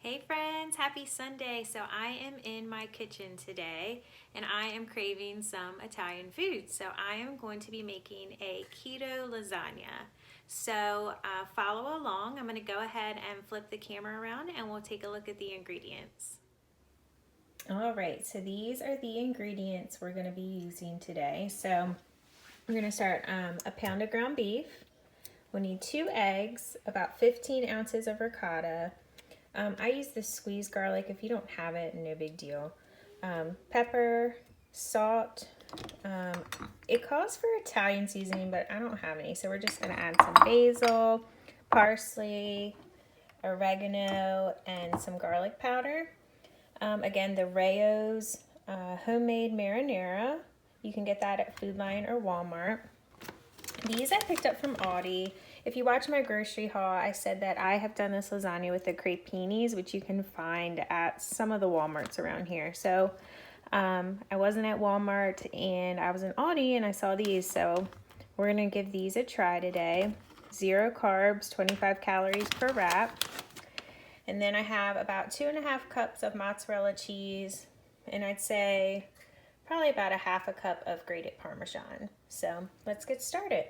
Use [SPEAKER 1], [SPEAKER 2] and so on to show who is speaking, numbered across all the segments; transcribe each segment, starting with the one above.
[SPEAKER 1] Hey friends, happy Sunday. So I am in my kitchen today and I am craving some Italian food. So I am going to be making a keto lasagna. So follow along. I'm going to go ahead and flip the camera around and we'll take a look at the ingredients. All right, so these are the ingredients we're going to be using today. So we're going to start a pound of ground beef. We'll need 2 eggs, about 15 ounces of ricotta. I use this squeezed garlic. If you don't have it, no big deal. Pepper, salt. It calls for Italian seasoning, but I don't have any. So we're just going to add some basil, parsley, oregano, and some garlic powder. Again, the Rayo's homemade marinara. You can get that at Food Lion or Walmart. These I picked up from Aldi. If you watch my grocery haul, I said that I have done this lasagna with the crepinis, which you can find at some of the Walmarts around here. So I wasn't at Walmart and I was in Aldi and I saw these. So we're going to give these a try today. 0 carbs, 25 calories per wrap. And then I have about 2.5 cups of mozzarella cheese. And I'd say probably about 1/2 cup of grated Parmesan. So let's get started.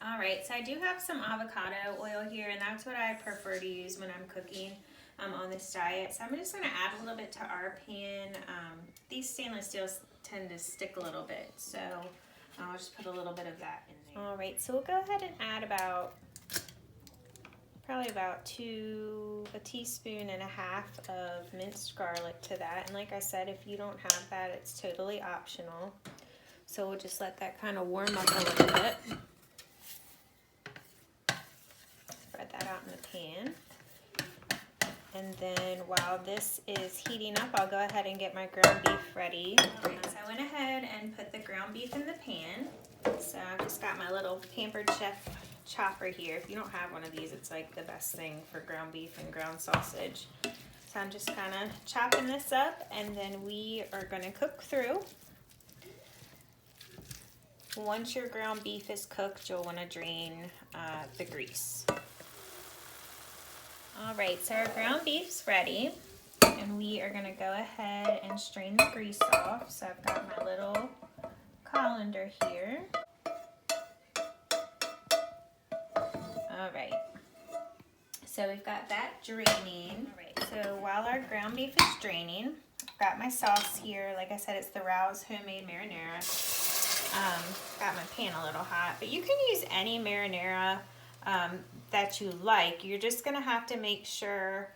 [SPEAKER 1] All right, so I do have some avocado oil here, and that's what I prefer to use when I'm cooking on this diet. So I'm just gonna add a little bit to our pan. These stainless steels tend to stick a little bit, so I'll just put a little bit of that in there. All right, so we'll go ahead and add probably about a teaspoon and a half of minced garlic to that. And like I said, if you don't have that, it's totally optional. So we'll just let that kind of warm up a little bit. Spread that out in the pan. And then while this is heating up, I'll go ahead and get my ground beef ready. Right, so I went ahead and put the ground beef in the pan. So I've just got my little Pampered Chef chopper here. If you don't have one of these, it's like the best thing for ground beef and ground sausage. So I'm just kind of chopping this up, and then we are going to cook through. Once your ground beef is cooked, you'll want to drain the grease. All right, so our ground beef's ready, and we are going to go ahead and strain the grease off. So I've got my little colander here. All right, so we've got that draining. All right, so while our ground beef is draining, I've got my sauce here. Like I said, it's the Rao's homemade marinara. Got my pan a little hot, but you can use any marinara that you like. You're just gonna have to make sure,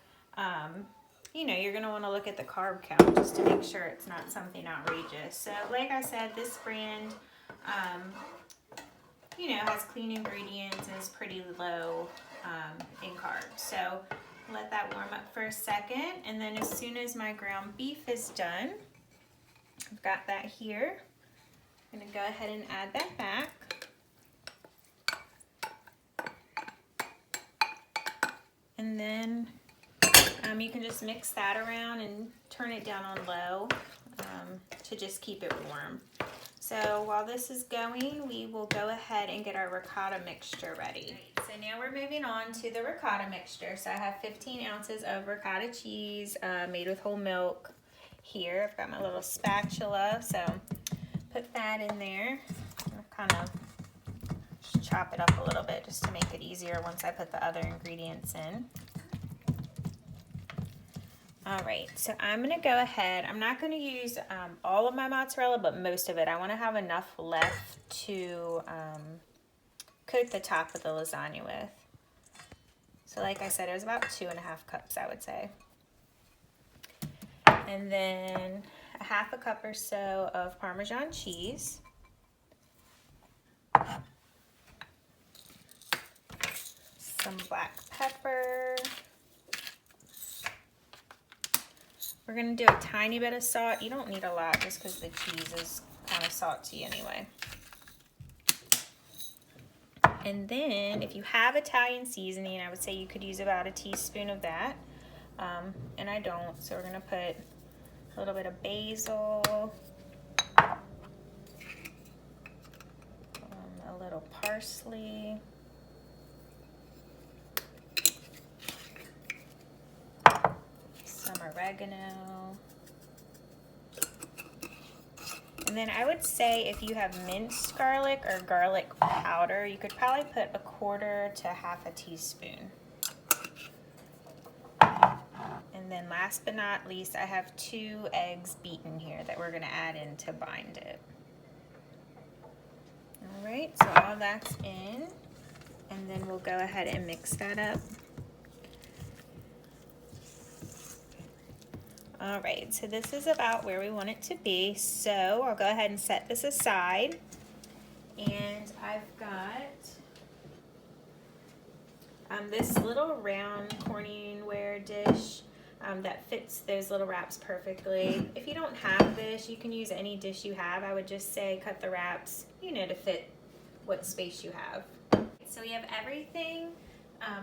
[SPEAKER 1] you're gonna want to look at the carb count just to make sure it's not something outrageous. So like I said, this brand, has clean ingredients and is pretty low in carbs. So let that warm up for a second, and then as soon as my ground beef is done, I've got that here. I'm going to go ahead and add that back. And then you can just mix that around and turn it down on low to just keep it warm. So while this is going, we will go ahead and get our ricotta mixture ready. Right, so now we're moving on to the ricotta mixture. So I have 15 ounces of ricotta cheese made with whole milk here. I've got my little spatula, so put that in there. I'll kind of just chop it up a little bit just to make it easier once I put the other ingredients in. All right, so I'm gonna go ahead. I'm not gonna use all of my mozzarella, but most of it. I wanna have enough left to coat the top of the lasagna with. So like I said, it was about 2.5 cups, I would say. And then 1/2 cup or so of Parmesan cheese. Some black pepper. We're going to do a tiny bit of salt. You don't need a lot just because the cheese is kind of salty anyway. And then if you have Italian seasoning, I would say you could use about a teaspoon of that. And I don't, so we're going to put a little bit of basil, a little parsley, oregano. And then I would say if you have minced garlic or garlic powder, you could probably put 1/4 to 1/2 teaspoon. And then last but not least, I have 2 eggs beaten here that we're gonna add in to bind it. All right, so all that's in, and then we'll go ahead and mix that up. All right, so this is about where we want it to be. So I'll go ahead and set this aside. And I've got this little round Corningware dish that fits those little wraps perfectly. If you don't have this, you can use any dish you have. I would just say cut the wraps, you know, to fit what space you have. So we have everything,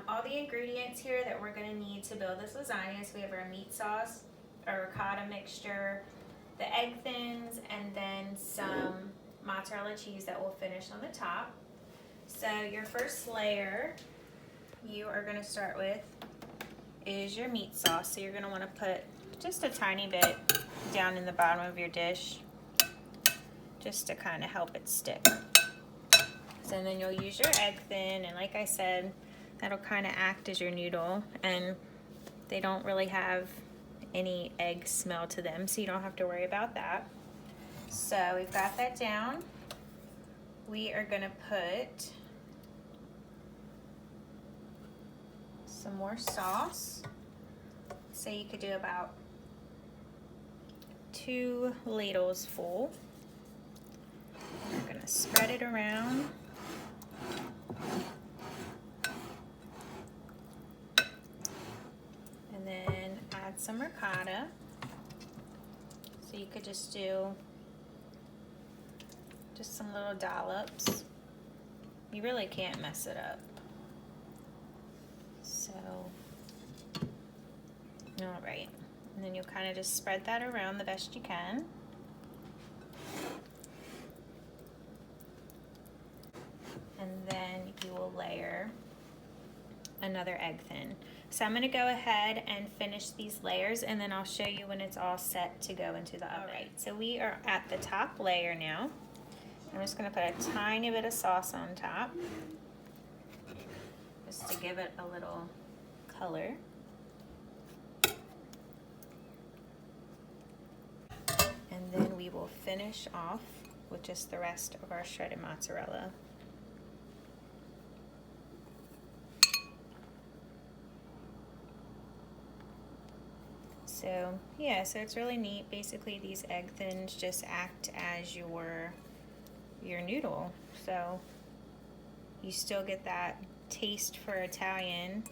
[SPEAKER 1] all the ingredients here that we're gonna need to build this lasagna. So we have our meat sauce, our ricotta mixture, the egg thins, and then some mozzarella cheese that will finish on the top. So your first layer you are going to start with is your meat sauce. So you're going to want to put just a tiny bit down in the bottom of your dish just to kind of help it stick. So then you'll use your egg thin, and like I said, that'll kind of act as your noodle, and they don't really have any egg smell to them, so you don't have to worry about that. So we've got that down. We are gonna put some more sauce. So you could do about 2 ladles full. We're gonna spread it around. And then add some ricotta. So you could just do just some little dollops. You really can't mess it up. So, all right. And then you'll kind of just spread that around the best you can. And then you will layer another egg thin. So I'm gonna go ahead and finish these layers, and then I'll show you when it's all set to go into the oven. All right, so we are at the top layer now. I'm just gonna put a tiny bit of sauce on top, just to give it a little color. And then we will finish off with just the rest of our shredded mozzarella. So yeah, so it's really neat. Basically these egg thins just act as your noodle. So you still get that taste for Italian,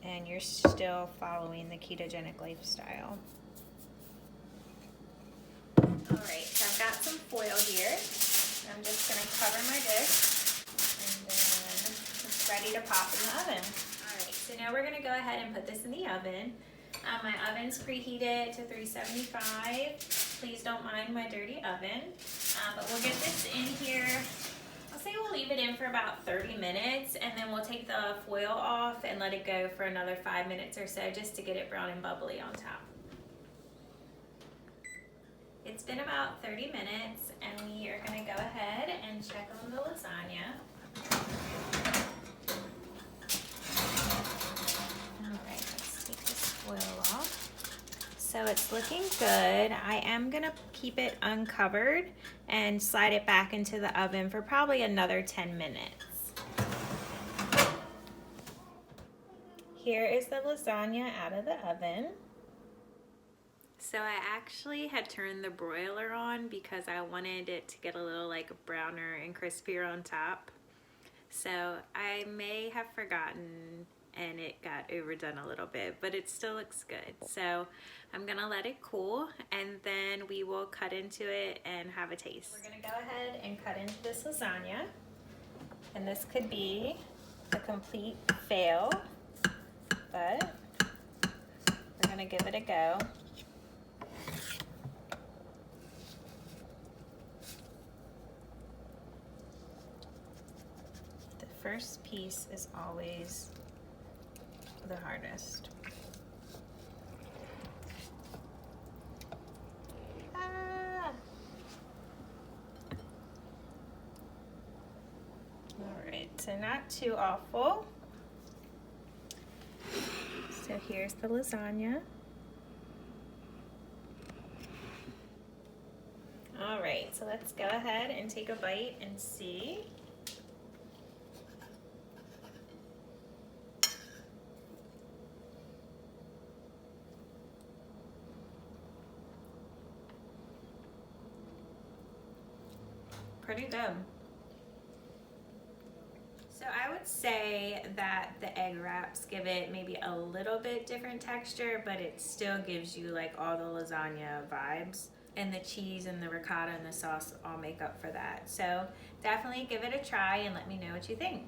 [SPEAKER 1] and you're still following the ketogenic lifestyle. Alright, so I've got some foil here. I'm just going to cover my dish, and then it's ready to pop in the oven. Alright, so now we're going to go ahead and put this in the oven. My oven's preheated to 375. Please don't mind my dirty oven. But we'll get this in here. I'll say we'll leave it in for about 30 minutes, and then we'll take the foil off and let it go for another 5 minutes or so just to get it brown and bubbly on top. It's been about 30 minutes, and we are going to go ahead and check on the lasagna. Alright, let's take this foil off. So it's looking good. I am going to keep it uncovered and slide it back into the oven for probably another 10 minutes. Here is the lasagna out of the oven. So I actually had turned the broiler on because I wanted it to get a little like browner and crispier on top. So I may have forgotten and it got overdone a little bit, but it still looks good. So I'm gonna let it cool, and then we will cut into it and have a taste. We're gonna go ahead and cut into this lasagna, and this could be a complete fail, but we're gonna give it a go. The first piece is always the hardest. so not too awful. So here's the lasagna. All right, so let's go ahead and take a bite and see. Pretty good. So I would say that the egg wraps give it maybe a little bit different texture, but it still gives you like all the lasagna vibes. And the cheese and the ricotta and the sauce all make up for that. So definitely give it a try and let me know what you think.